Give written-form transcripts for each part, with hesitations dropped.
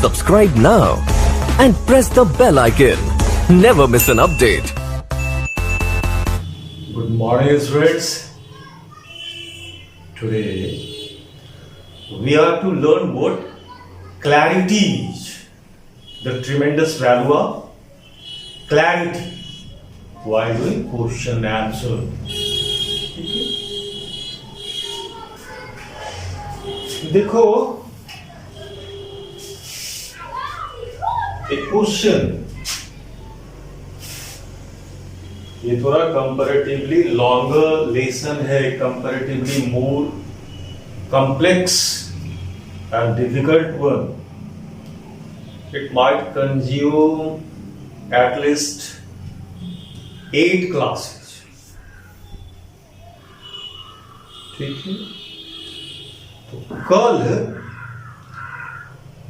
Subscribe now and press the bell icon. Never miss an update. Good morning, students. Today we are to learn what clarity is. The tremendous value of clarity while doing question and answer. देखो एक question, ये थोड़ा comparatively longer lesson है, comparatively more complex and difficult one. It might consume at least 8 classes. ठीक है, तो कल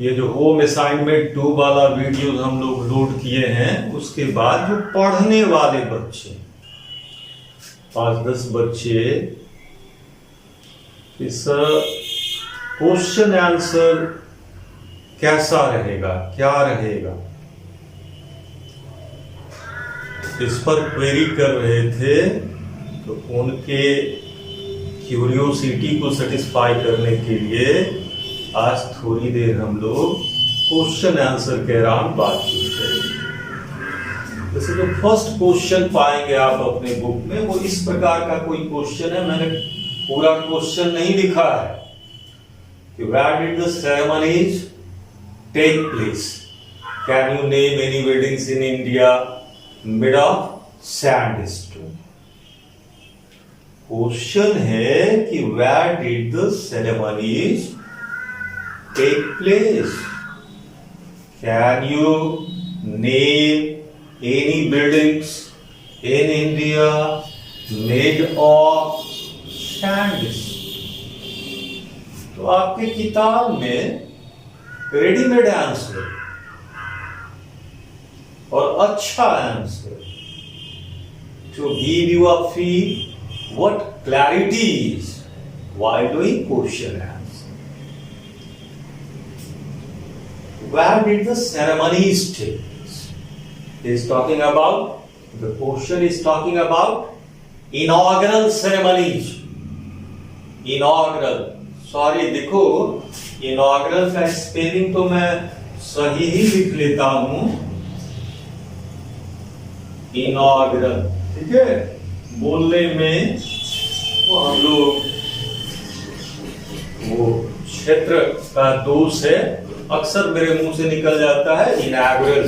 ये जो होम असाइनमेंट 2 वाला वीडियो हम लोग लोड किए हैं, उसके बाद जो पढ़ने वाले बच्चे 5-10 बच्चे इस क्वेश्चन आंसर कैसा रहेगा, क्या रहेगा, इस पर क्वेरी कर रहे थे। तो उनके क्यूरियोसिटी को सेटिस्फाई करने के लिए आज थोड़ी देर हम लोग क्वेश्चन आंसर के अराउंड बातचीत करेंगे। जैसे जो फर्स्ट क्वेश्चन पाएंगे आप अपने बुक में, वो इस प्रकार का कोई क्वेश्चन है। मैंने पूरा क्वेश्चन नहीं लिखा है कि where did the ceremonies take place, can you name any buildings in India made of sandstone. Question है कि where did the ceremonies take place, can you name any buildings in India made of sandstone. तो आपके किताब में readymade answer और अच्छा answer to give you a feel what clarity is while doing question answer. Where did the ceremonies take place? He is talking about, the question is talking about inaugural ceremonies. Inaugural, sorry देखो, inaugural का spelling तो मैं सही ही लिख लेता हूं, inaugural, ठीक है। बोलने में वो हम लोग वो क्षेत्र का दोष है, अक्सर मेरे मुंह से निकल जाता है इनॉग्रल।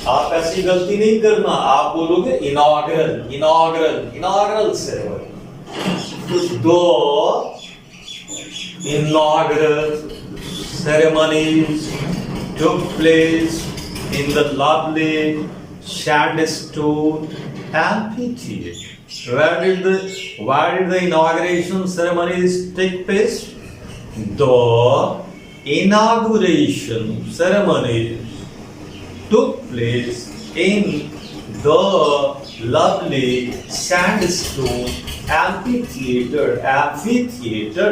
आप ऐसी गलती नहीं करना, आप बोलोगे इनॉग्रल, इनॉग्रल, इनॉग्रल सेरेमनी। दो inaugural ceremonies took place in the lovely sandstone amphitheater. Where did the inauguration ceremonies take place? The inauguration ceremonies took place in the lovely sandstone amphitheater. Amphitheater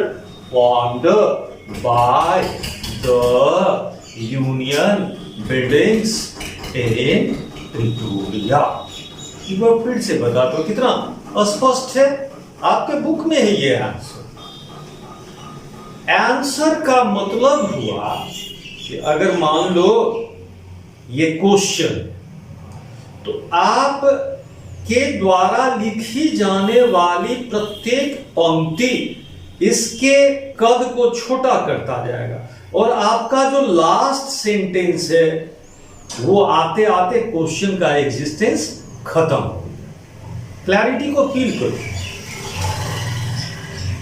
formed by the Union buildings in Pretoria. एक बार फिर से बता दो, कितना स्पष्ट है, आपके book में है ये आंसर। आंसर का मतलब हुआ कि अगर मान लो ये क्वेश्चन, तो आप के द्वारा लिखी जाने वाली प्रत्येक पंक्ति इसके कद को छोटा करता जाएगा, और आपका जो लास्ट सेंटेंस है वो आते आते क्वेश्चन का एग्जिस्टेंस खत्म हो गया। क्लैरिटी को फील करो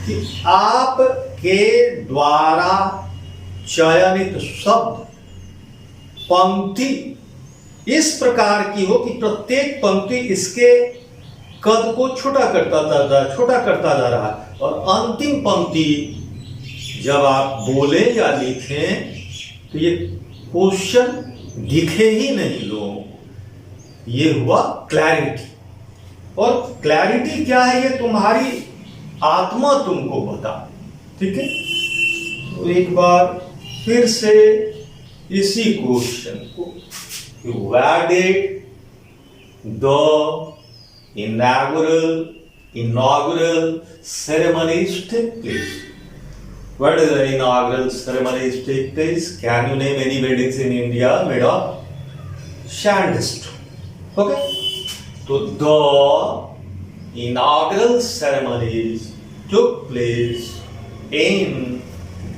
कि आप के द्वारा चयनित शब्द पंक्ति इस प्रकार की हो कि प्रत्येक पंक्ति इसके कद को छोटा करता जा रहा है, और अंतिम पंक्ति जब आप बोले या लिखें तो ये क्वेश्चन दिखे ही नहीं लोगों। ये हुआ क्लैरिटी। और क्लैरिटी क्या है, ये तुम्हारी आत्मा तुमको बता, ठीक है। तो एक बार फिर से इसी क्वेश्चन को where did the inaugural ceremonies take place? Where did the inaugural ceremonies take place? Can you name any weddings in India made of sandstone? Okay, so the inaugural ceremonies took place in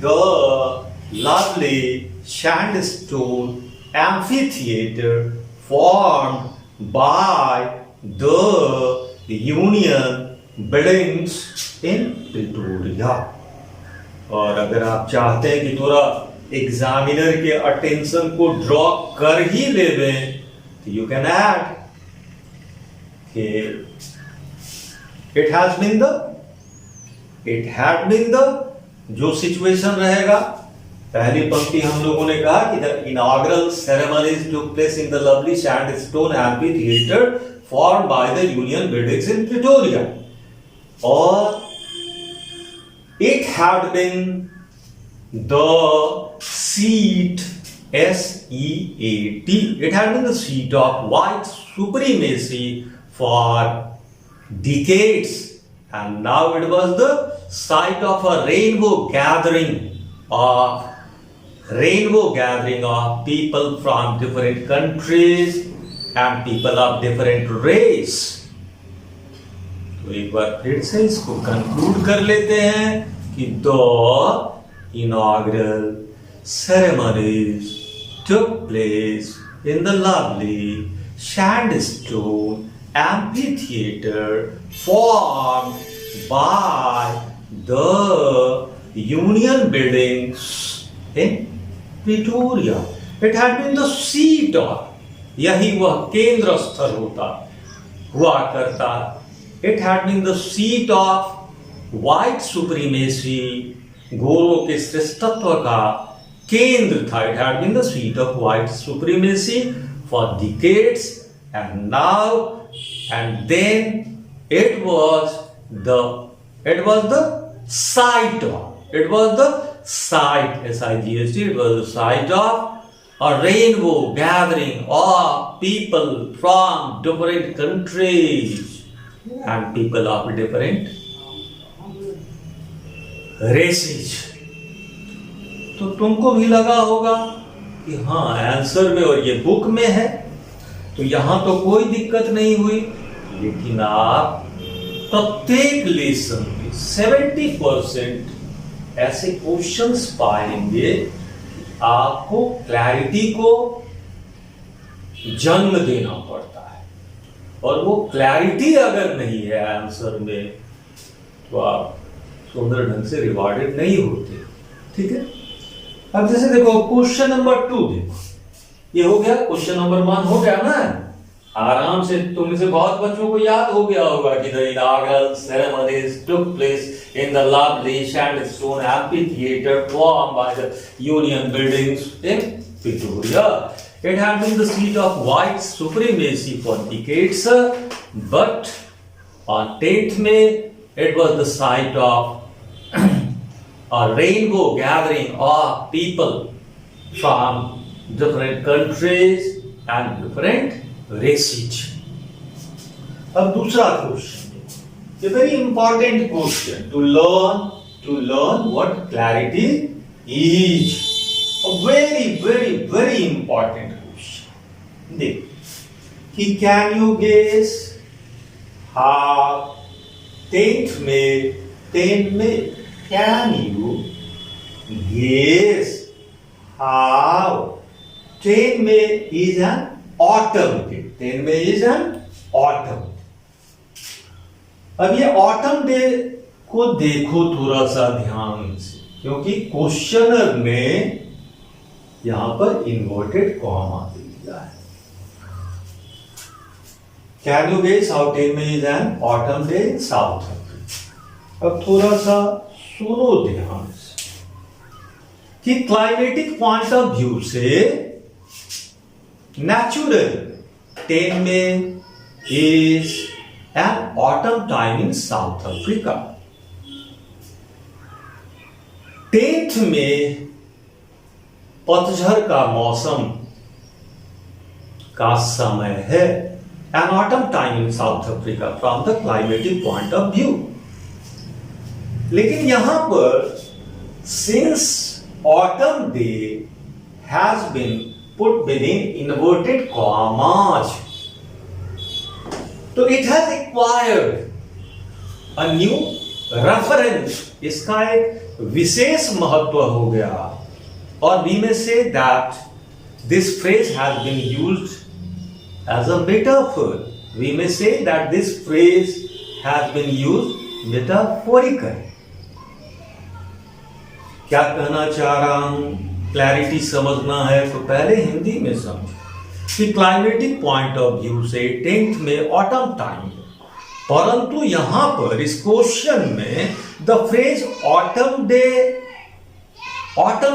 the lovely sandstone amphitheater formed by the Union buildings in Pretoria. और अगर आप चाहते हैं कि थोड़ा examiner के attention को draw कर ही ले तो you can add it had been the जो सिचुएशन रहेगा, पहली पंक्ति हम लोगों ने कहा कि the inaugural ceremonies took place in the lovely sandstone amphitheatre formed by the union buildings in Pretoria, और it had been the seat, S-E-A-T, it had been the seat of white supremacy for decades, and now it was the site of a rainbow gathering of people from different countries and people of different race. तो एक बार फिर से इसको conclude कर लेते हैं कि the inaugural ceremonies took place in the lovely sandstone amphitheatre formed by the union buildings in Pretoria. It had been the seat of, यही वह केंद्र स्थल हुआ करता. It had been the seat of white supremacy, गोरों के श्रेष्ठत्व का केंद्र था. It had been the seat of white supremacy for decades, and now and then it was the site of, S-I-G-H-T, it was the site of a rainbow gathering of people from different countries and people of different races. तो तुमको भी लगा होगा कि हाँ answer में और ये बुक में है, तो यहां तो कोई दिक्कत नहीं हुई, लेकिन आप प्रत्येक लेसन में 70% ऐसे क्वेश्चंस पाएंगे आपको क्लैरिटी को जन्म देना पड़ता है, और वो क्लैरिटी अगर नहीं है आंसर में तो आप सुंदर ढंग से रिवॉर्डेड नहीं होते. ठीक है, अब जैसे देखो क्वेश्चन नंबर 2 देखो, ये हो गया. क्वेश्चन नंबर 1 हो गया ना, आराम से तुम से बहुत बच्चों को याद हो गया होगा कि the inaugural ceremonies took place in the lovely sandstone amphitheatre formed by the union buildings in Pretoria. It had been the seat of white supremacy for decades, but on 10th May, it was the site of a rainbow gathering of people from different countries and different races. अब दूसरा question, a very important question to learn what clarity is. A very important question. देख कि can you guess how 10th May can you guess how 10 May is an autumn day? 10 May is an autumn. अब ये autumn day को देखो थोड़ा सा ध्यान से, क्योंकि क्वेश्चनर ने यहां पर इन्वर्टेड कॉमा दे दिया है. Can you guess how 10 May is an autumn day in South Africa? अब थोड़ा सा सुनो ध्यान से कि क्लाइमेटिक पॉइंट ऑफ व्यू से natural 10 May is an autumn time in South Africa. 10th May पतझड़ का मौसम का समय है, an autumn time in South Africa from the climatic point of view. लेकिन यहां पर since autumn day has been put within inverted commas, तो it has acquired a new reference, इसका एक विशेष महत्व हो गया। और we may say that this phrase has been used as a metaphor, we may say that this phrase has been used metaphorical. क्या कहना चाह रहा हूं, क्लैरिटी समझना है तो पहले हिंदी में समझो कि क्लाइमेटिक पॉइंट ऑफ व्यू से 10th में ऑटम टाइम, परंतु यहां पर इस क्वेश्चन में the phrase autumn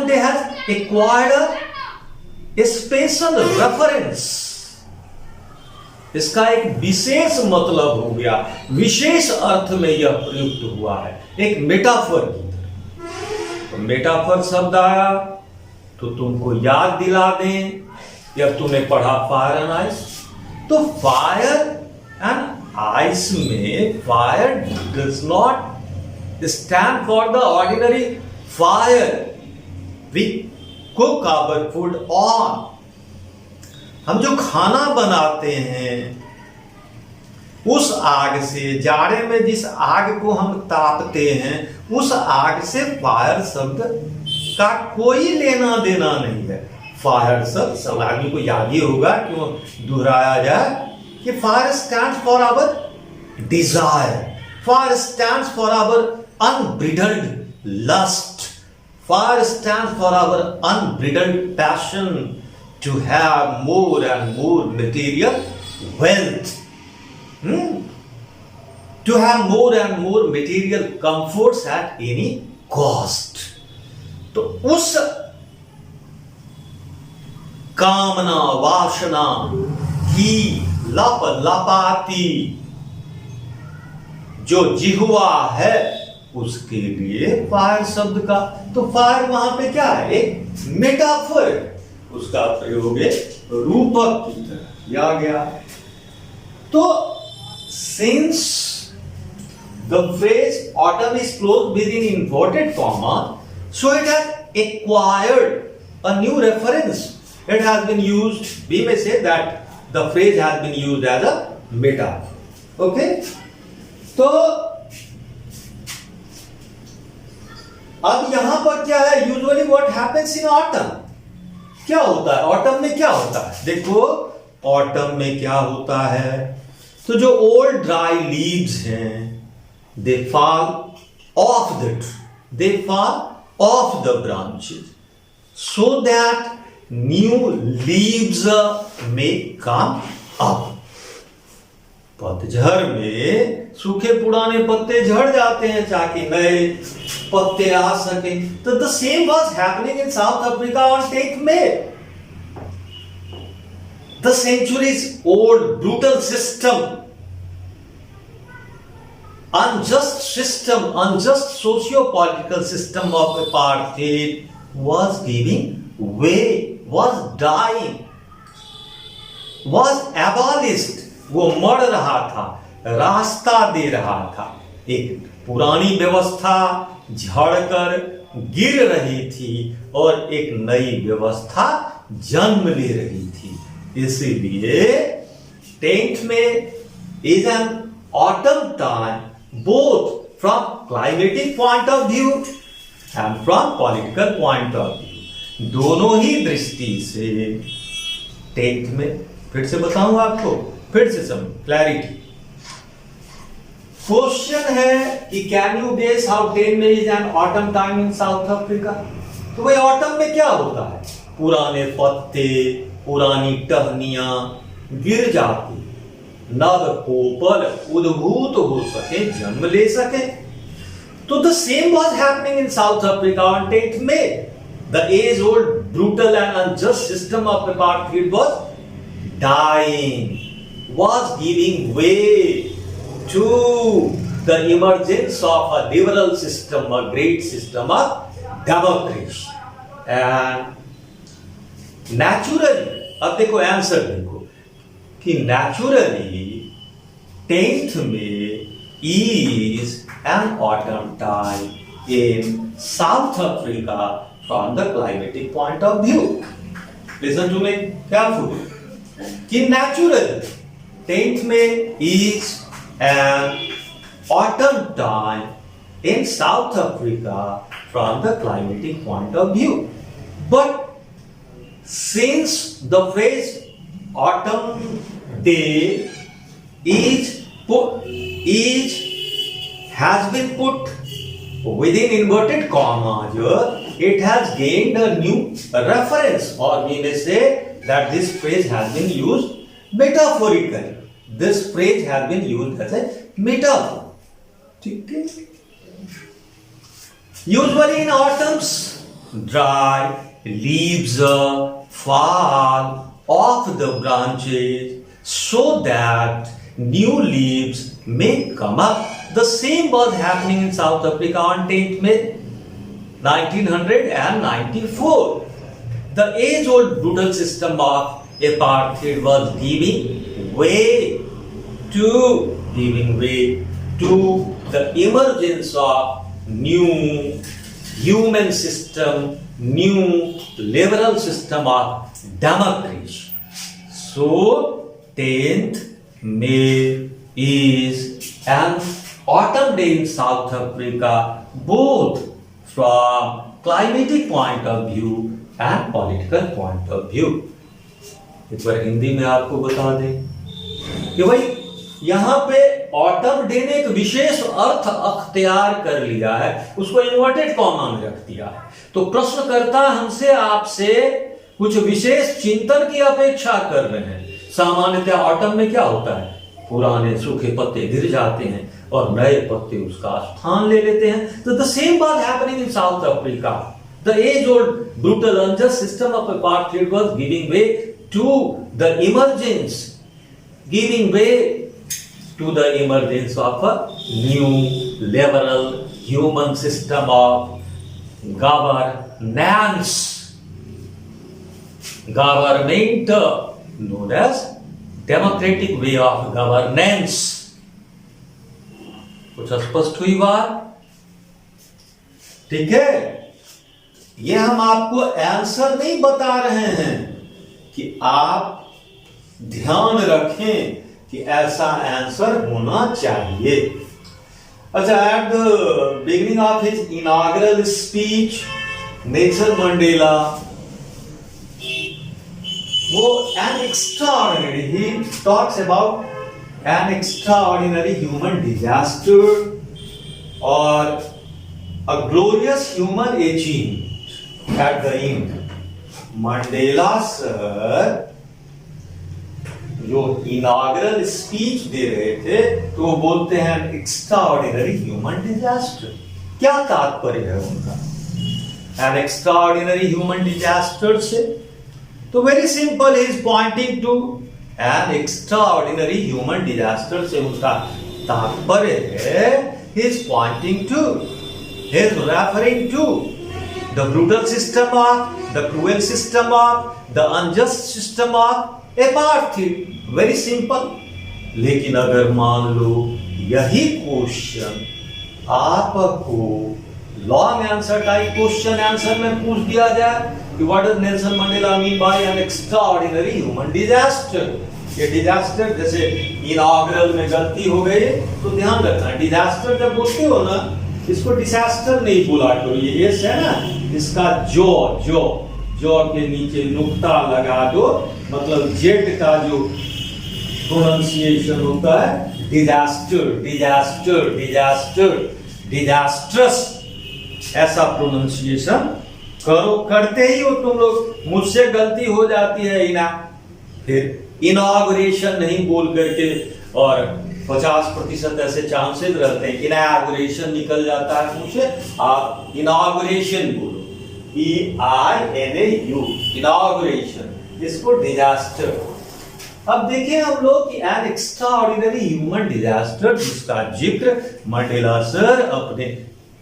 day has acquired A special reference, इसका एक विशेष मतलब हो गया, विशेष अर्थ में यह प्रयुक्त हुआ है, एक मेटाफर की तरह। तो मेटाफर शब्द आया तो तुमको याद दिला दें, जब तुमने पढ़ा फायर एंड आइस, तो फायर एंड आइस में fire does not stand for the ordinary fire we cook our food on. हम जो खाना बनाते हैं उस आग से, जाड़े में जिस आग को हम तापते हैं उस आग से फायर शब्द का कोई लेना देना नहीं है। फायर शब्द सब आदमी को याद ही होगा, क्यों दोहराया जाए, कि fire stands for our desire, fire stands for our unbridled lust, fire stands for our unbridled passion to have more and more material wealth, to have more and more material comforts at any cost। तो उस कामना वासना की लप लपाती जो जिह्वा है उसके लिए फायर शब्द का, तो फायर वहां पे क्या है, एक मेटाफर, उसका प्रयोग है रूपक की तरह किया गया। तो since the phrase autumn is closed within inverted comma, so it has acquired a new reference. It has been used, we may say that the phrase has been used as a metaphor. Okay? तो अब यहां पर क्या है, usually what happens in autumn, क्या होता है autumn में, क्या होता है, देखो ऑटम में क्या होता है, तो जो ओल्ड ड्राई लीव्स हैं they fall of the tree, they fall of the branches so that new leaves may come up. पतझड़ में सूखे पुराने पत्ते झड़ जाते हैं ताकि नए पत्ते आ सके। तो the same was happening in South Africa on 10th May। The centuries old brutal system, unjust socio-political system of apartheid was giving way, was dying, was abolished। वो मर रहा था, रास्ता दे रहा था, एक पुरानी व्यवस्था झड़कर गिर रही थी और एक नई व्यवस्था जन्म ले रही थी। इसीलिए 10th में is an autumn time both from climatic point of view and from political point of view, दोनों ही दृष्टि से 10th में, फिर से बताऊं आपको, फिर से समझ, क्लैरिटी। क्वेश्चन है कि कैन यू गेस हाउ 10 में is an autumn time in South Africa. तो भाई ऑटम में क्या होता है, पुराने पत्ते, पुरानी टहनियां गिर जाती, नव कोपल उद्भूत हो सके, जन्म ले सके। तो the same was happening in South Africa on 10th May। The age old brutal and unjust system of apartheid was dying, was giving way to the emergence of a liberal system, a great system of democracy। And naturally, अब देखो answer देखो कि naturally 10th में is an autumn time in South Africa from the climatic point of view. Listen to me carefully. कि naturally 10th में is an autumn time in South Africa from the climatic point of view. But since the phrase autumn day has been put within inverted commas, it has gained a new reference, or we may say that this phrase has been used metaphorically. This phrase has been used as a metaphor. Okay? Usually in autumns, dry leaves fall off the branches so that new leaves may come up. The same was happening in South Africa on 10th May 1994. The age-old brutal system of apartheid was giving way to the emergence of new human system, new liberal system of democracy. So 10th May is an autumn day in South Africa, both from climatic point of view and political point of view. एक बार हिंदी में आपको बता दें कि भाई यहाँ पे autumn day ने एक विशेष अर्थ अख्तियार कर लिया है, उसको इन्वर्टेड कॉमा में रख दिया है। तो प्रश्नकर्ता हमसे आपसे कुछ विशेष चिंतन की अपेक्षा कर रहे हैं। सामान्यतः ऑटम में क्या होता है, पुराने सूखे पत्ते गिर जाते हैं और नए पत्ते उसका स्थान ले लेते हैं। तो the same was happening in South Africa. The age old brutal unjust system of apartheid was giving way to the emergence of a new liberal human system of government known as democratic way of governance। कुछ स्पष्ट हुई बात? ठीक है, ये हम आपको answer नहीं बता रहे हैं कि आप ध्यान रखें कि ऐसा आंसर होना चाहिए। अच्छा, at the beginning of his inaugural speech Nelson Mandela वो an extraordinary, he talks about an extraordinary human disaster और a glorious human achievement at the end. Mandela sir जो इनॉग्रल स्पीच दे रहे थे तो वो बोलते हैं एक्स्ट्राऑर्डिनरी ह्यूमन डिजास्टर। क्या तात्पर्य है उनका एन एक्स्ट्राऑर्डिनरी ह्यूमन डिजास्टर से? तो very simple, he is pointing to an extraordinary human disaster से उनका तात्पर्य है, he is pointing to, he is referring to the brutal system of, the cruel system of, the unjust system of apartheid। Very simple. लेकिन अगर मान लो यही question आपको long answer type question answer में पूछ दिया जाए कि what does Nelson Mandela mean by an extraordinary human disaster. ये डिजास्टर जैसे इनॉग्रल में गलती हो गई तो ध्यान रखना, डिजास्टर जब बोलते हो ना इसको डिजास्टर नहीं बोला करो। ये एस है ना, इसका जॉ के नीचे नुक्ता लगा दो, मतलब जेड का जो प्रोनाउंसिएशन होता है डिजास्टर, डिजास्टर, डिजास्टर, डिजास्ट्रस, ऐसा प्रोनाउंसिएशन करो। करते ही हो तुम लोग, मुझसे गलती हो जाती है फिर इनॉग्रेशन नहीं बोल करके, और 50% ऐसे चांसेस रहते हैं इनॉग्रेशन निकल जाता है मुझसे, आप इनॉग्रेशन बोलो, EINAU, इनॉग्रेशन, इसको डिजास्टर। अब देखिए हम लोग कि एन एक्स्ट्राऑर्डिनरी ह्यूमन डिजास्टर जिसका जिक्र मंडेला सर अपने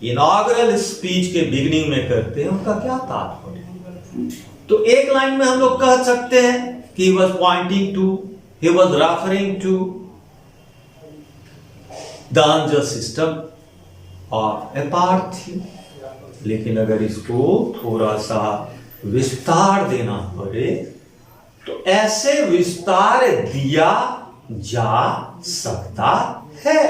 इनॉग्रल स्पीच के बिगिनिंग में करते हैं, उनका क्या तात्पर्य? तो एक लाइन में हम लोग कह सकते हैं कि he was pointing to, he was referring to the unjust system of apartheid. लेकिन अगर इसको थोड़ा सा विस्तार देना पड़े तो ऐसे विस्तार दिया जा सकता है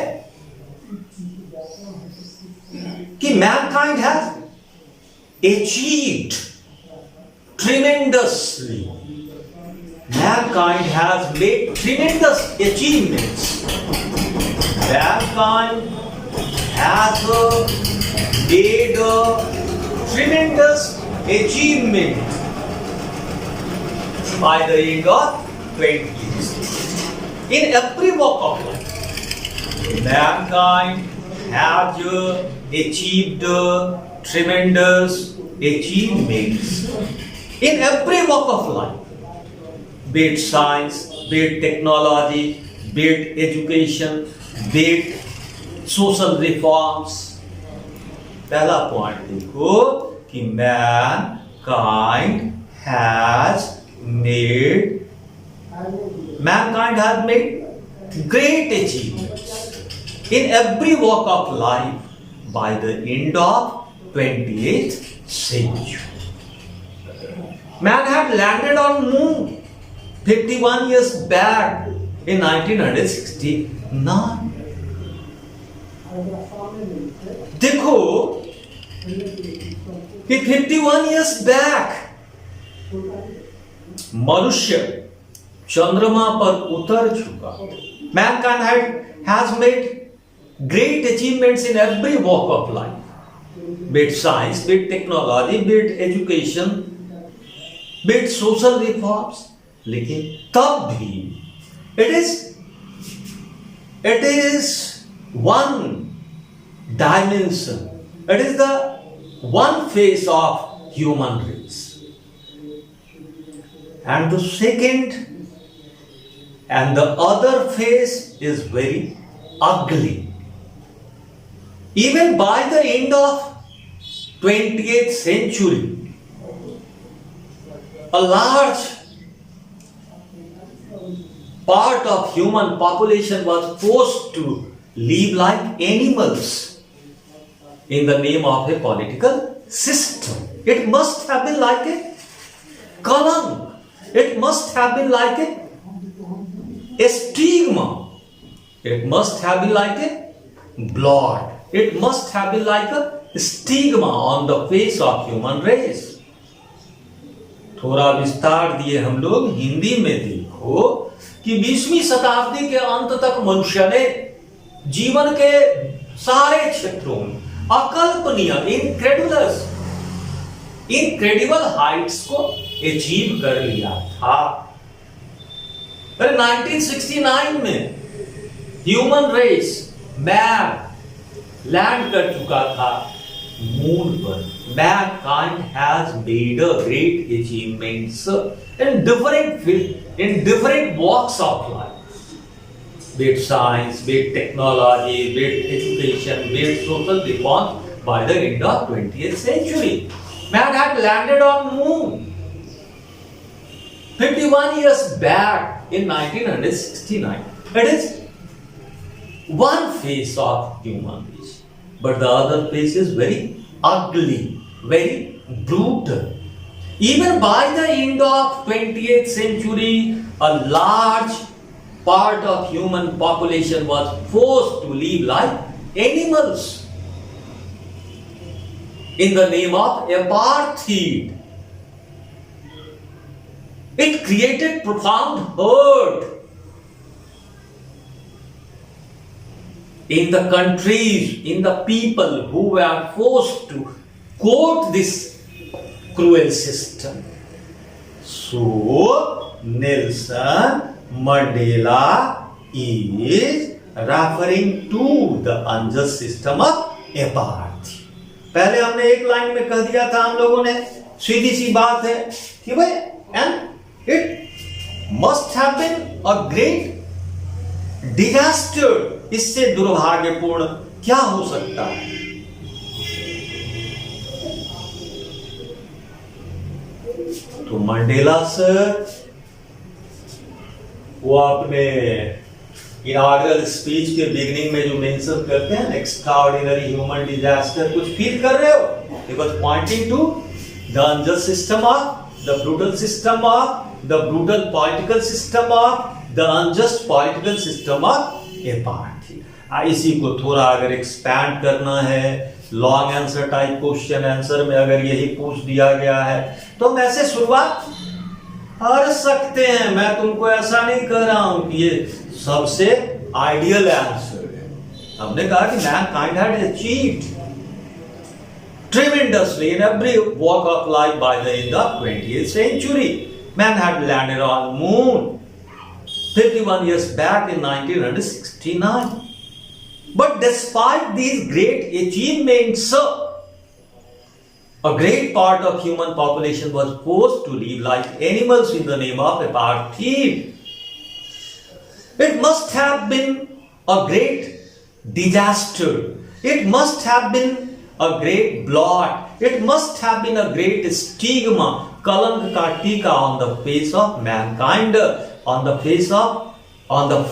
कि mankind has achieved tremendously. Mankind has made tremendous achievements. Mankind has made a tremendous achievement by the end of 20th. In every walk of life, mankind has achieved tremendous achievements in every walk of life, be it science, be it technology, be it education, be it social reforms. पहला point देखो कि mankind has made great achievements in every walk of life by the end of 28th century. Man had landed on moon 51 years back in 1969. देखो कि 51 years back मनुष्य चंद्रमा पर उतर चुका. Mankind has made great achievements in every walk of life. Be it science, be it technology, be it education, be it social reforms. लेकिन तब भी it is one dimension. It is the one face of human race. And the second and the other face is very ugly. Even by the end of 20th century, a large part of human population was forced to live like animals in the name of a political system. It must have been like a kalank. It must have been like a stigma. It must have been like a blot. It must have been like a stigma on the face of human race. थोड़ा विस्तार दिए हम लोग हिंदी में देखो कि 20वीं शताब्दी के अंत तक मनुष्य ने जीवन के सारे क्षेत्रों में अकल्पनीय इनक्रेडिबल हाइट्स को अचीव कर लिया था. 1969 में ह्यूमन रेस मैन लैंड कर चुका था मून पर. Mankind has made a great achievements in different walks of life. Be it science, be it technology, be it education, be it social reform by the end of 20th century. Man had landed on moon 51 years back in 1969. It is one face of human race, but the other face is very ugly, very brutal. Even by the end of 20th century, a large part of human population was forced to live like animals in the name of apartheid. It created profound hurt in the countries, in the people who were forced to quote this cruel system. So, Nelson Mandela is referring to the unjust system of apartheid. पहले हमने एक line में कह दिया था हम लोगों ने, सीधी सी बात है कि भाई and it must have been a great disaster. इससे दुर्भाग्यपूर्ण क्या हो सकता है. तो तो मंडेला सर वो अपने इनॉग्रल स्पीच के बिगिनिंग में जो मेंशन करते हैं एक्स्ट्राऑर्डिनरी ह्यूमन डिजास्टर, कुछ फील कर रहे हो? He was pointing to the unjust system of the brutal system of the brutal political system of the unjust political system of a party. इसी को थोड़ा अगर एक्सपैंड करना है, long answer type question answer में अगर यही पूछ दिया गया है तो हम ऐसे शुरुआत कर सकते हैं। मैं तुमको ऐसा नहीं कह रहा हूं कि ये सबसे आइडियल आंसर है। हमने कहा कि Mankind had achieved tremendously in every walk of life by the end of 20th century. Man had landed on moon 51 years back in 1969. But despite these great achievements, a great part of human population was forced to live like animals in the name of apartheid. It must have been a great disaster. It must have been a great blot. It must have been a great stigma, kalank ka tika on the face of mankind, on the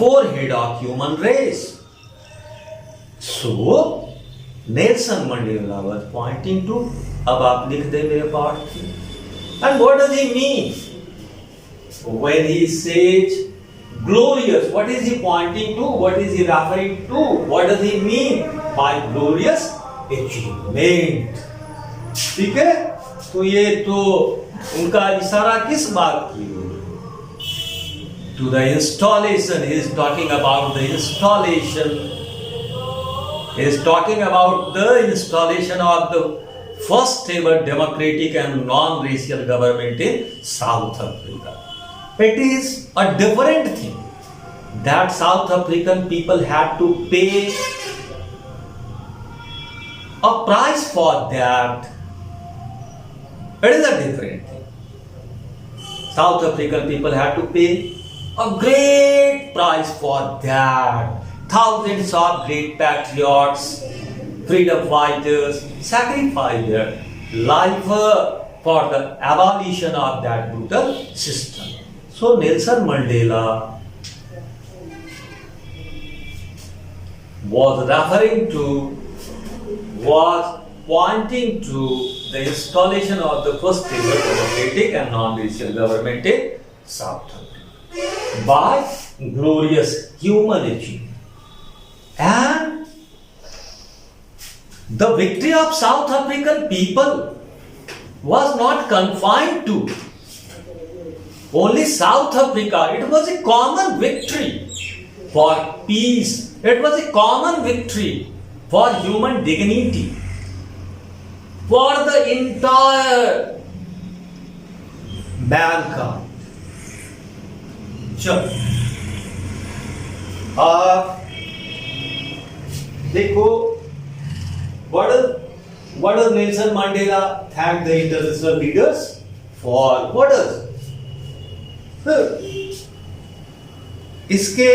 forehead of human race. So, Nelson Mandela was pointing to, अब आप लिख दे मेरे part की. And what does he mean? When he says glorious, what is he pointing to? What is he referring to? What does he mean by glorious achievement? ठीक है? तो ये तो उनका इशारा किस बात की हो? To the installation. He is talking about the installation. He is talking about the installation of the first ever democratic and non-racial government in South Africa. It is a different thing that South African people had to pay a price for that. It is a different thing. South African people had to pay a great price for that. Thousands of great patriots, freedom fighters sacrificed their life for the abolition of that brutal system. So Nelson Mandela was pointing to the installation of the first ever democratic and non-racial government in South Africa by glorious human achievement. And the victory of South African people was not confined to only South Africa. It was a common victory for peace. It was a common victory for human dignity, for the entire mankind. चलो देखो, what does Nelson Mandela thank the international leaders for? What does? इसके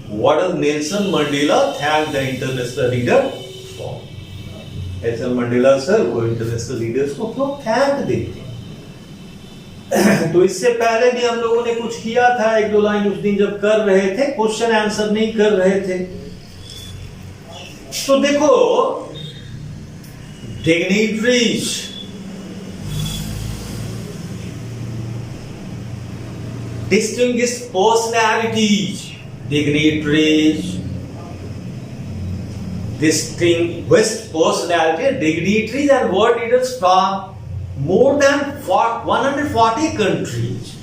what does Nelson Mandela thank the international leader for? Nelson Mandela sir वो international leaders को क्यों thank देते? तो इससे पहले भी हम लोगों ने कुछ किया था, एक दो लाइन उस दिन जब कर रहे थे, क्वेश्चन आंसर नहीं कर रहे थे। तो देखो, dignitaries, distinguished personalities, dignitaries, distinguished personalities, dignitaries and world leaders from more than 140 countries.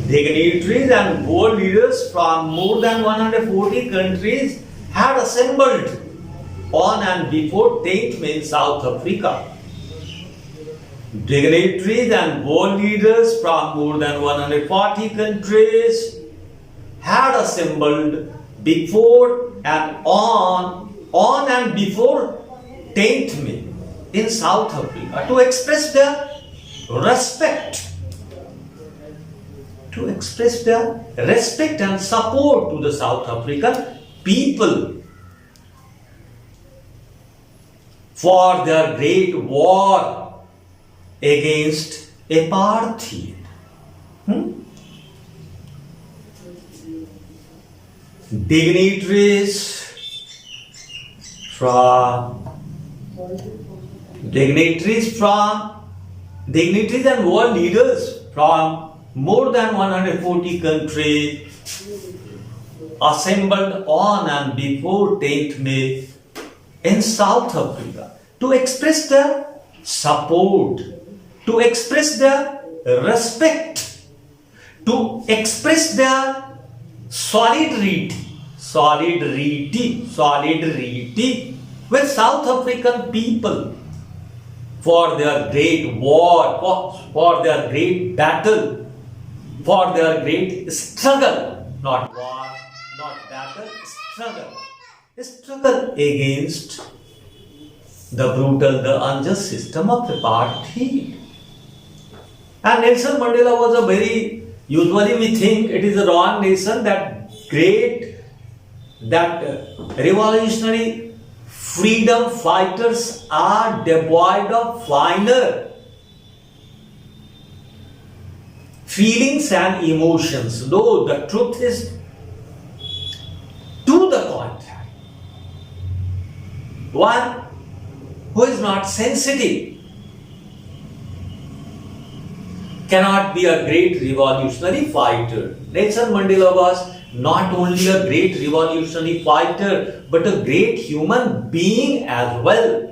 Dignitaries and world leaders from more than 140 countries had assembled on and before 10th May in South Africa. Dignitaries and world leaders from more than 140 countries had assembled before and on and before 10th May in South Africa to express their respect, and support to the South African people for their great war against apartheid. Dignitaries and world leaders from more than 140 countries assembled on and before 10th May in South Africa to express their support, to express their respect, to express their solidarity with South African people for their great war, for their great battle, for their great struggle, not war, not battle, struggle against the brutal, the unjust system of apartheid. And Nelson Mandela was a very, usually we think it is a wrong nation, that revolutionary freedom fighters are devoid of finer feelings and emotions. No, the truth is to the contrary. One who is not sensitive cannot be a great revolutionary fighter. Nelson Mandela was not only a great revolutionary fighter, but a great human being as well.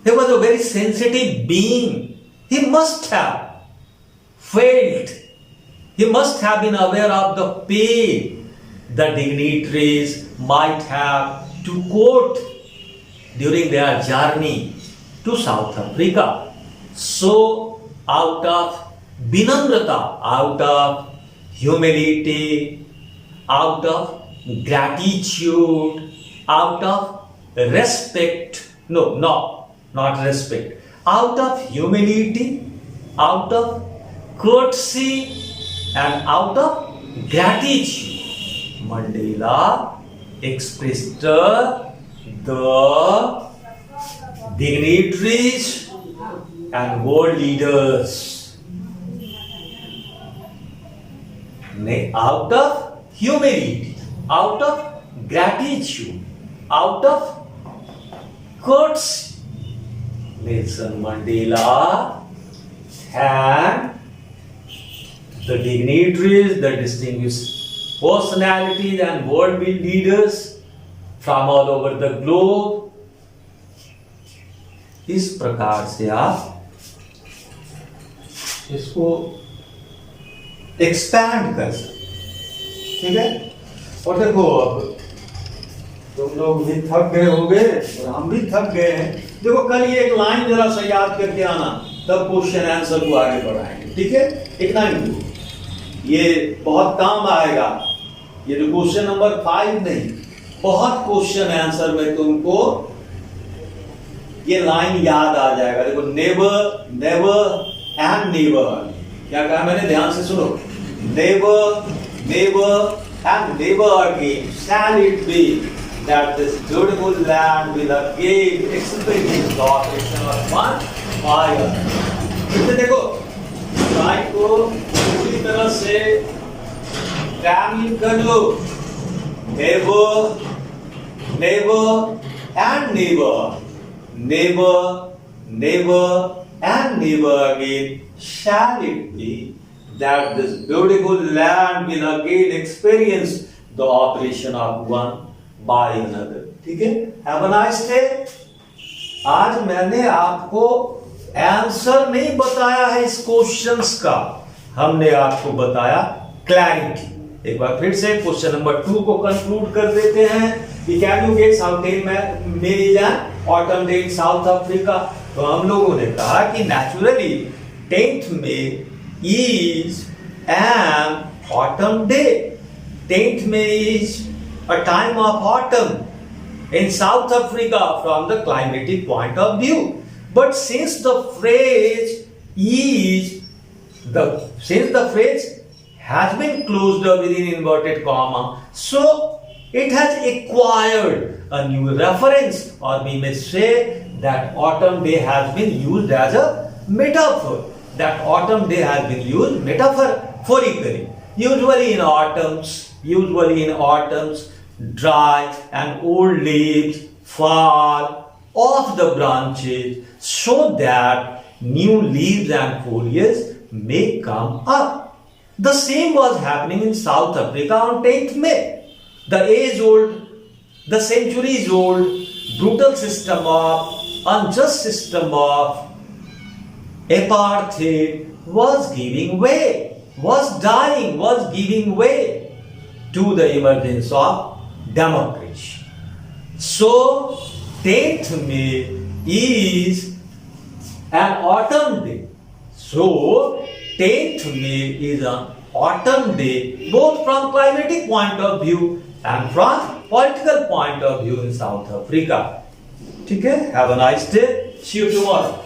He was a very sensitive being. He must have felt, he must have been aware of the pain the dignitaries might have to quote during their journey to South Africa. So, out of vinamrata, out of humility, out of gratitude, out of respect, not respect, out of humility, out of courtesy, and out of gratitude, Mandela expressed the dignitaries and world leaders out of humility, out of gratitude, out of courtesy. Nelson Mandela thanked the dignitaries, the distinguished personalities and world leaders from all over the globe. इस प्रकार से आप इसको expand कर सकते, ठीक है। और देखो अब तुम लोग भी थक गए होंगे और हम भी थक गए हैं। देखो कल ये एक लाइन जरा सा याद करके आना, तब क्वेश्चन आंसर को आगे बढ़ाएंगे, ठीक है। एक लाइन ये बहुत काम आएगा, ये जो क्वेश्चन नंबर 5 नहीं, बहुत क्वेश्चन आंसर में तुमको ये लाइन याद आ जाएगा। देखो नेवर, नेवर एंड नेवर, क्या कहा मैंने, ध्यान से सुनो। Never, never and never again shall it be that this beautiful land will again experience the operation of one fire. देखो लाइन को पूरी तरह से ट्रांसलेट कर लो। Never, never and never, never, never and never again shall it be that this beautiful land will again experience the operation of one by another. ठीक है, have a nice day. आज मैंने आपको आंसर नहीं बताया है इस क्वेश्चंस का, हमने आपको बताया क्लैरिटी। एक बार फिर से क्वेश्चन नंबर 2 को कंक्लूड कर देते हैं कि can you guess how ten May's and autumn day in South Africa. तो हम लोगों ने कहा कि naturally 10th May is an autumn day. 10th May is a time of autumn in South Africa from the climatic point of view. But since the phrase has been closed within inverted comma, so it has acquired a new reference, or we may say that autumn day has been used as a metaphor. That autumn day has been used metaphorically. Usually in autumns, dry and old leaves fall off the branches so that new leaves and foliage may come up. The same was happening in South Africa on 10th May. The centuries old brutal system of unjust system of apartheid was giving way, was dying, was giving way to the emergence of democracy. So 10th May is an autumn day. So 10th May is an autumn day both from climatic point of view and from political point of view in South Africa. Okay? Have a nice day. See you tomorrow.